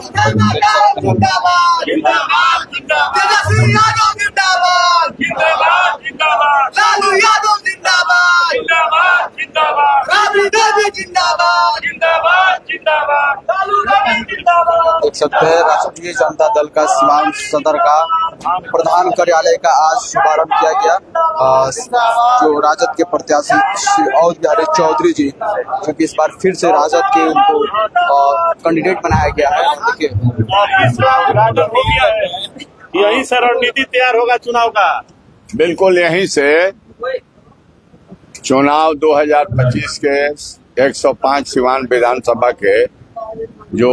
जिंदाबाद जिंदाबाद तेजस्वी यादव जिंदाबाद जिंदाबाद जिंदाबाद लालू यादव जिंदाबाद जिंदाबाद जिंदाबाद राबड़ी देवी जिंदाबाद जिंदाबाद जिंदाबाद लालू यादव जिंदाबाद। देख सकते हैं राष्ट्रीय जनता दल का सीवान सदर का प्रधान कार्यालय का आज शुभारंभ किया गया। जो राजद के प्रत्याशी श्री अवध बिहारी चौधरी जी, क्योंकि इस बार फिर से राजद के उनको कैंडिडेट बनाया गया है। देखिए यही से रणनीति तैयार होगा चुनाव का। बिल्कुल यहीं से चुनाव 2025 के 105 सिवान विधानसभा के जो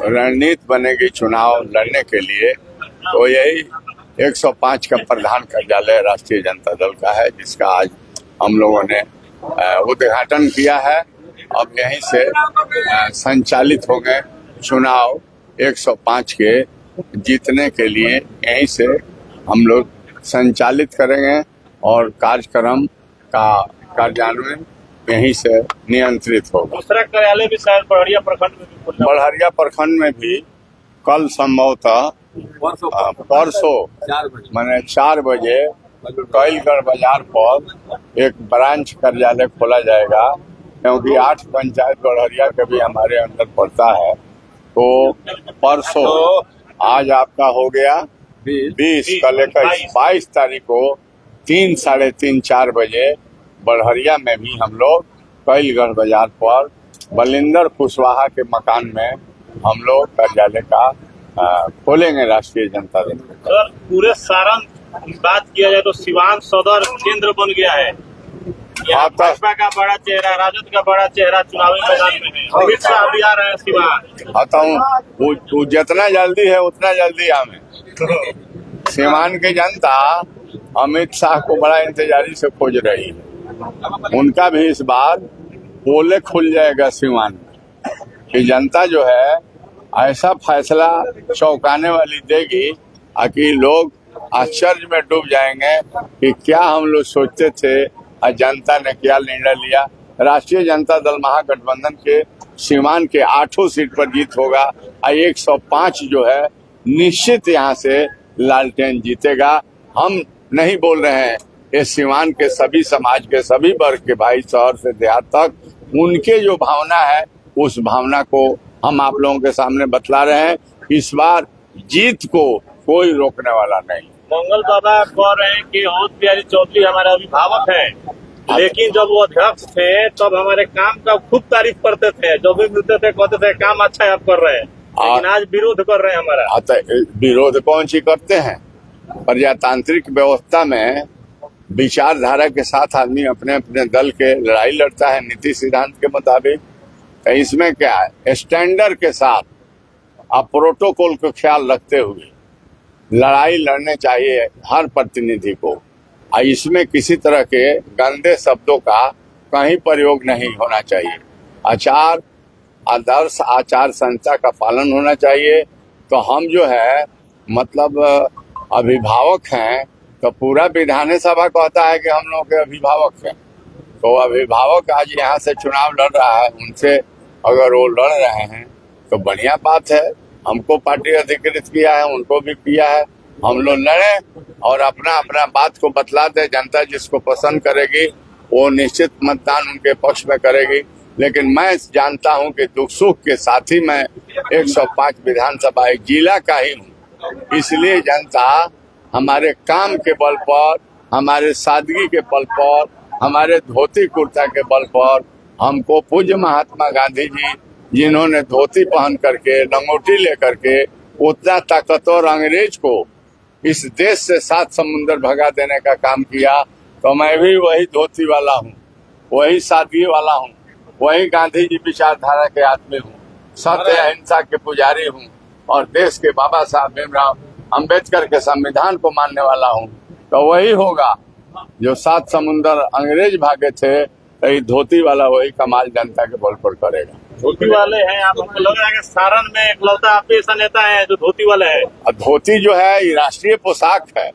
रणनीति बनेगी चुनाव लड़ने के लिए, तो यही 105 का प्रधान कार्यालय राष्ट्रीय जनता दल का है, जिसका आज हम लोगों ने उद्घाटन किया है। अब यहीं से संचालित हो गए चुनाव 105 के जीतने के लिए, यहीं से हम लोग संचालित करेंगे और कार्यक्रम का कार्यान्वयन यहीं से नियंत्रित होगा। दूसरा कार्यालय भी शायद बड़हरिया प्रखंड में भी खुलना है। बड़हरिया प्रखंड में भी कल संभवतः परसों मैंने 4 बजे कैलगढ़ बाजार पर एक ब्रांच कार्यालय खोला जाएगा, क्योंकि 8 पंचायत बड़हरिया के भी हमारे अंदर पड़ता है। तो परसों आज आपका हो गया 20 का लेकर 22 तारीख को 3, साढ़े 3, 4 बजे बड़हरिया में भी हम लोग कैलगढ़ बाजार पर बलिंदर कुशवाहा के मकान में हम लोग कार्यालय का खोलेंगे राष्ट्रीय जनता दल। सर, पूरे सारण बात किया जाए तो सिवान सदर केंद्र बन गया है। यहाँ भाजपा का बड़ा चेहरा, राजद का बड़ा चेहरा चुनावी मैदान में है। अमित शाह भी आ रहे हैं सिवान। आता हूँ वो जितना जल्दी है उतना जल्दी हमें सिवान की जनता अमित शाह को बड़ा इंतजारी से खोज रही है। उनका भी इस बार पोले खुल जाएगा सिवान में कि जनता जो है ऐसा फैसला चौंकाने वाली देगी कि लोग आश्चर्य में डूब जाएंगे कि क्या हम लोग सोचते थे और जनता ने क्या निर्णय लिया। राष्ट्रीय जनता दल महागठबंधन के सिवान के 8 सीट पर जीत होगा और 105 जो है निश्चित यहाँ से लालटेन जीतेगा। हम नहीं बोल रहे हैं, ये सिवान के सभी समाज के सभी वर्ग के भाई, शहर से देहात तक, उनके जो भावना है उस भावना को हम आप लोगों के सामने बतला रहे हैं। इस बार जीत को कोई रोकने वाला नहीं। मंगल बाबा कह रहे हैं कि अवध बिहारी चौधरी हमारे अभिभावक हैं, लेकिन जब वो अध्यक्ष थे तब हमारे काम का खूब तारीफ करते थे। जब भी मिलते थे कहते थे काम अच्छा है आप कर रहे हैं, लेकिन आज विरोध कर रहे हैं हमारा। विरोध कौन सी करते हैं? प्रजातांत्रिक व्यवस्था में विचारधारा के साथ आदमी अपने अपने दल के लड़ाई लड़ता है नीति सिद्धांत के मुताबिक। इसमें क्या है, स्टैंडर्ड के साथ आप प्रोटोकॉल को ख्याल रखते हुए लड़ाई लड़ने चाहिए हर प्रतिनिधि को। इसमें किसी तरह के गंदे शब्दों का कहीं प्रयोग नहीं होना चाहिए। आदर्श आचार संहिता का पालन होना चाहिए। तो हम जो है मतलब अभिभावक हैं, तो पूरा विधान सभा कहता है कि हम लोग के अभिभावक हैं। तो अभिभावक आज यहाँ से चुनाव लड़ रहा है, उनसे अगर वो लड़ रहे हैं तो बढ़िया बात है। हमको पार्टी अधिकृत किया है, उनको भी किया है। हम लोग लड़े और अपना अपना बात को बतला दे। जनता जिसको पसंद करेगी वो निश्चित मतदान उनके पक्ष में करेगी। लेकिन मैं जानता हूं कि दुख सुख के साथी मैं 105 विधानसभा एक जिला का ही हूं। इसलिए जनता हमारे काम के बल पर, हमारे सादगी के बल पर, हमारे धोती कुर्ता के बल पर हमको पूज्य महात्मा गांधी जी, जिन्होंने धोती पहन करके लंगोटी लेकर के उतना ताकतवर अंग्रेज को इस देश से 7 समुंदर भगा देने का काम किया, तो मैं भी वही धोती वाला हूँ, वही सादगी वाला हूँ, वही गांधी जी विचारधारा के आदमी हूँ, सत्य अहिंसा के पुजारी हूँ और देश के बाबा साहब भीमराव अंबेडकर के संविधान को मानने वाला हूँ। तो वही होगा जो 7 समुंदर अंग्रेज भागे थे, तो धोती वाला वही कमाल जनता के बल पर करेगा। धोती वाले हैं आप, हमको लग रहा है कि सारण में इकलौता आप ऐसा नेता है जो धोती वाले हैं। धोती जो है ये राष्ट्रीय पोशाक है।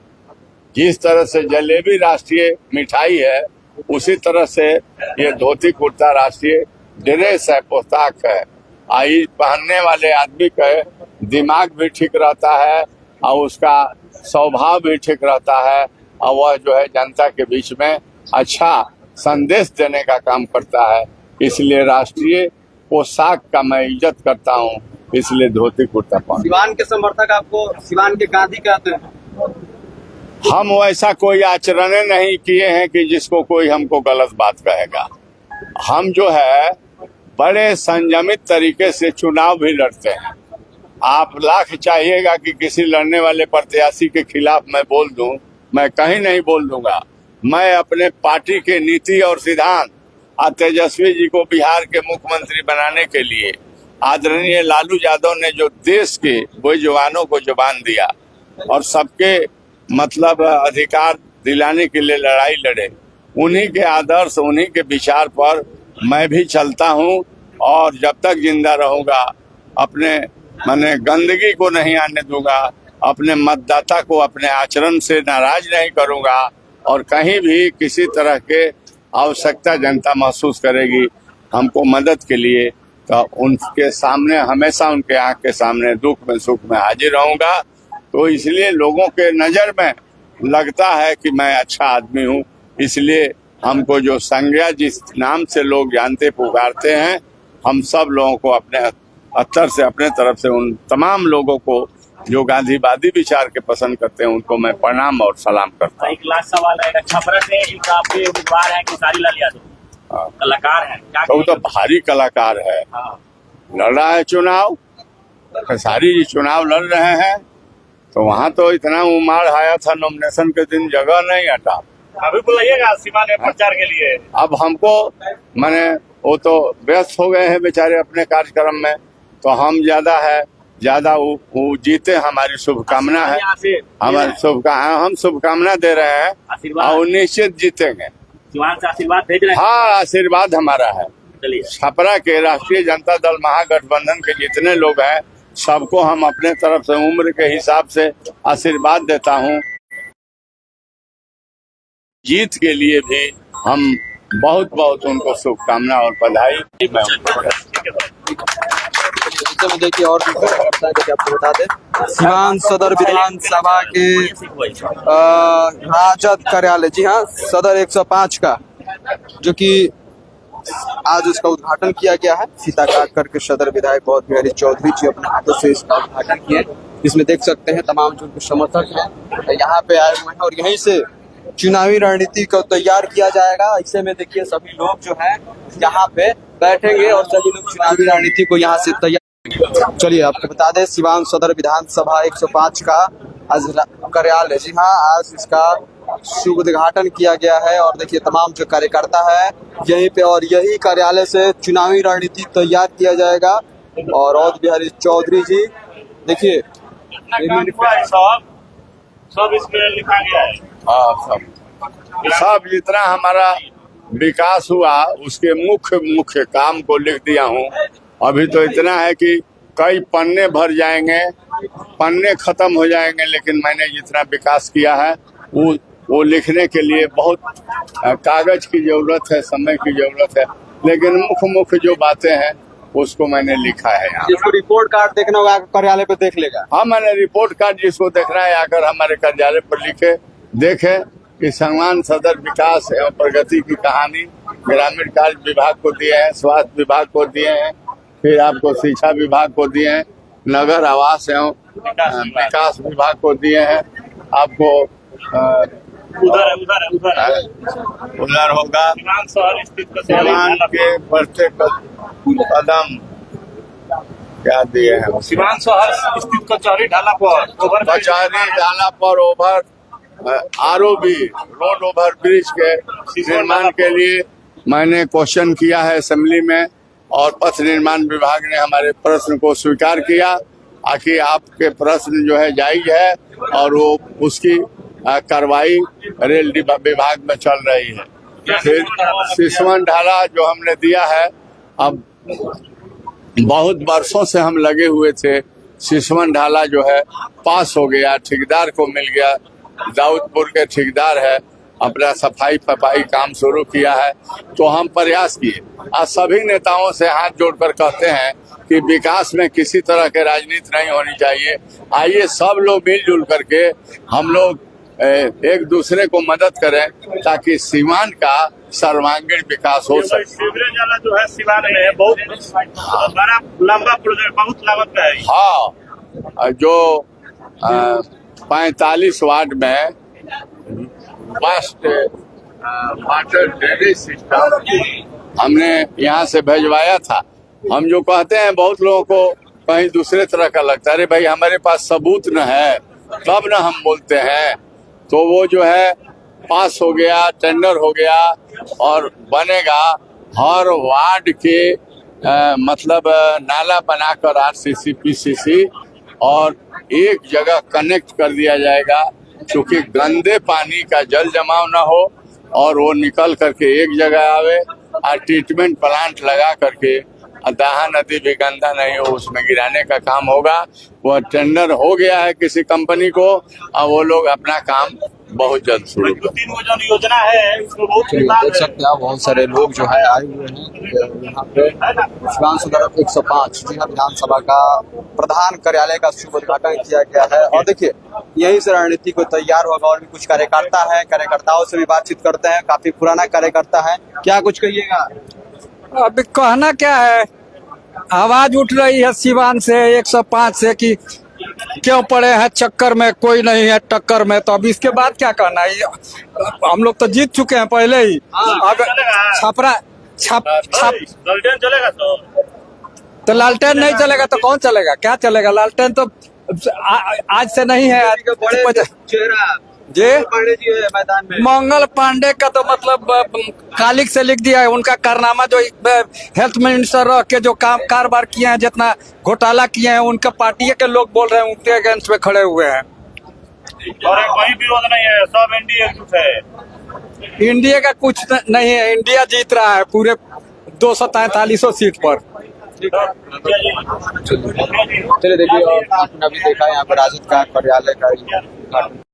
जिस तरह से जलेबी राष्ट्रीय मिठाई है, उसी तरह से ये धोती कुर्ता राष्ट्रीय ड्रेस है, पोशाक है। आई पहनने वाले आदमी के दिमाग भी ठीक रहता है और उसका स्वभाव भी ठीक रहता है और वह जो है जनता के बीच में अच्छा संदेश देने का काम करता है। इसलिए राष्ट्रीय पोशाक का मैं इज्जत करता हूँ, इसलिए धोती कुर्ता पहन। सिवान के समर्थक आपको सिवान के गांधी कहते हैं। हम वैसा कोई आचरण नहीं किए हैं कि जिसको कोई हमको गलत बात कहेगा। हम जो है बड़े संयमित तरीके से चुनाव भी लड़ते हैं। आप लाख चाहिएगा कि किसी लड़ने वाले प्रत्याशी के खिलाफ मैं बोल दूं, मैं कहीं नहीं बोल दूंगा। मैं अपने पार्टी के नीति और सिद्धांत और तेजस्वी जी को बिहार के मुख्यमंत्री बनाने के लिए आदरणीय लालू यादव ने जो देश के वो जवानों को जुबान दिया और सबके मतलब अधिकार दिलाने के लिए लड़ाई लड़े, उन्हीं के आदर्श उन्हीं के विचार पर मैं भी चलता हूं और जब तक जिंदा रहूंगा अपने मैंने गंदगी को नहीं आने दूंगा, अपने मतदाता को अपने आचरण से नाराज नहीं करूंगा और कहीं भी किसी तरह के आवश्यकता जनता महसूस करेगी हमको मदद के लिए तो उनके सामने हमेशा उनके आंख के सामने दुख में सुख में हाजिर रहूंगा। तो इसलिए लोगों के नजर में लगता है कि मैं अच्छा आदमी हूं, इसलिए हमको जो संज्ञा जिस नाम से लोग जानते पुकारते हैं, हम सब लोगों को अपने अत्तर से अपने तरफ से उन तमाम लोगों को जो गांधीवादी विचार के पसंद करते हैं उनको मैं प्रणाम और सलाम करता हूँ। एक लास्ट सवाल है, छपरा से एक आपके उम्मीदवार है खेसारी लाल यादव, कलाकार है, क्या तो वो तो भारी कलाकार है, लड़ रहा है चुनाव, खेसारी जी चुनाव लड़ रहे हैं तो वहाँ तो इतना उमाड़ आया था नॉमिनेशन के दिन, जगह नहीं हटा। अभी बुलाइएगा सीमा ने प्रचार के लिए। अब हमको मैंने वो तो व्यस्त हो गए हैं बेचारे अपने कार्यक्रम में, तो हम ज्यादा वो जीते हमारी शुभकामना है, हमारी हम शुभकामना दे रहे हैं और वो निश्चित जीतेंगे। सिवान से आशीर्वाद भेज रहे हैं। हाँ, आशीर्वाद हमारा है। चलिए, छपरा के राष्ट्रीय जनता दल महागठबंधन के जितने लोग हैं सबको हम अपने तरफ से उम्र के हिसाब से आशीर्वाद देता हूँ। जीत के लिए भी हम बहुत बहुत उनको शुभकामना और बधाई। देखिए और आपको बता दें सिवान सदर विधानसभा के राजद कार्यालय, जी हाँ, सदर 105 का, जो कि आज उसका उद्घाटन किया गया है। फीता काट करके सदर विधायक बहुत बिहारी चौधरी जी अपने हाथों से इसका उद्घाटन किए। इसमें देख सकते हैं तमाम जो समर्थक हैं यहाँ पे आए हुए हैं और यहीं से चुनावी रणनीति को तैयार किया जाएगा। ऐसे में देखिए सभी लोग जो है यहाँ पे बैठेंगे और सभी लोग चुनावी रणनीति को यहाँ से तैयार। चलिए आपको बता दें सिवान सदर विधानसभा 105 का आज कार्यालय, जी हाँ, आज इसका शुभ उद्घाटन किया गया है और देखिए तमाम जो कार्यकर्ता है यहीं पे और यही कार्यालय से चुनावी रणनीति तैयार किया जाएगा। और औध बिहारी चौधरी जी देखिए सब इसमें लिखा गया है। हाँ, सब जितना हमारा विकास हुआ उसके मुख्य काम को लिख दिया हूँ। अभी तो इतना है कि कई पन्ने भर जाएंगे, पन्ने खत्म हो जाएंगे, लेकिन मैंने जितना विकास किया है वो लिखने के लिए बहुत कागज की जरूरत है, समय की जरूरत है, लेकिन मुख्य जो बातें हैं उसको मैंने लिखा है यहाँ। जिसको रिपोर्ट कार्ड देखना होगा कार्यालय पे देख लेगा। हाँ, मैंने रिपोर्ट कार्ड जिसको देखना है आकर हमारे कार्यालय पर देखे कि सम्मान सदर विकास एवं प्रगति की कहानी ग्रामीण कार्य विभाग को दिए हैं, स्वास्थ्य विभाग को दिए हैं, फिर आपको शिक्षा विभाग को दिए हैं, नगर आवास एवं विकास विभाग को दिए हैं, आपको उधर होगा सिवान के बढ़ते कदम क्या दिए हैं। सिवान शहर स्थित कचहरी ढाला पर over ROB road over bridge के निर्माण के लिए मैंने क्वेश्चन किया है असेंबली में और पथ निर्माण विभाग ने हमारे प्रश्न को स्वीकार किया कि आपके प्रश्न जो है जायज है और वो उसकी कार्रवाई रेल विभाग में चल रही है। फिर सिसवन ढाला जो हमने दिया है, अब बहुत वर्षों से हम लगे हुए थे, सिसवन ढाला जो है पास हो गया, ठेकेदार को मिल गया, दाऊदपुर के ठेकेदार है, अपना सफाई पफाई काम शुरू किया है। तो हम प्रयास किए, आज सभी नेताओं से हाथ जोड़कर कहते हैं कि विकास में किसी तरह के राजनीति नहीं होनी चाहिए। आइए सब लोग मिलजुल करके हम लोग एक दूसरे को मदद करें ताकि सीवान का सर्वांगीण विकास हो सके। सीवरेज वाला जो है सीवान में बहुत बड़ा लंबा प्रोजेक्ट, बहुत लागत का है। हाँ, जो 45 वार्ड में वाटर ड्रेनेज सिस्टम हमने यहाँ से भेजवाया था। हम जो कहते हैं बहुत लोगों को कहीं दूसरे तरह का लगता है, अरे भाई हमारे पास सबूत न है तब न हम बोलते हैं। तो वो जो है पास हो गया, टेंडर हो गया और बनेगा। हर वार्ड के मतलब नाला बनाकर आरसीसी पीसीसी और एक जगह कनेक्ट कर दिया जाएगा, क्योंकि गंदे पानी का जल जमाव ना हो और वो निकल करके एक जगह आवे और ट्रीटमेंट प्लांट लगा करके दाहा नदी भी गंदा नहीं हो उसमें गिराने का काम होगा। वो टेंडर हो गया है किसी कंपनी को और वो लोग अपना काम बहुत जल्द शुरू दो तीन वो जो योजना है उसमें बहुत देख सकते हैं बहुत सारे लोग जो है आए हुए हैं यहाँ पे शिवान सदर 105 जी हाँ विधानसभा का प्रधान कार्यालय का शुभ उद्घाटन किया गया है। और देखिए यही से रणनीति को तैयार होगा और भी कुछ कार्यकर्ता है, कार्यकर्ताओं से भी बातचीत करते हैं। काफी पुराना कार्यकर्ता है, क्या कुछ कहिएगा? अभी कहना क्या है, आवाज उठ रही है सिवान से 105 से कि क्यों पड़े हैं चक्कर में, कोई नहीं है टक्कर में। तो अब इसके बाद क्या कहना है? हम लोग तो जीत चुके हैं पहले ही। अब छापरा छाप लालटेन चलेगा तो लालटेन नहीं चलेगा तो कौन चलेगा? क्या चलेगा? लालटेन तो आज से नहीं है। मैदान में मंगल पांडे का तो मतलब कालिक से लिख दिया है। उनका कारनामा जो हेल्थ मिनिस्टर रह के जो काम कारोबार किए हैं, जितना घोटाला किए हैं, उनका पार्टी के लोग बोल रहे हैं उनके अगेंस्ट में खड़े हुए हैं। और कोई विरोध नहीं है, सब एनडीए है। इंडिया का कुछ नहीं है, इंडिया जीत रहा है पूरे 243 सीट पर। चलिए देखिए आपने अभी देखा यहाँ पर राजद का कार्यालय का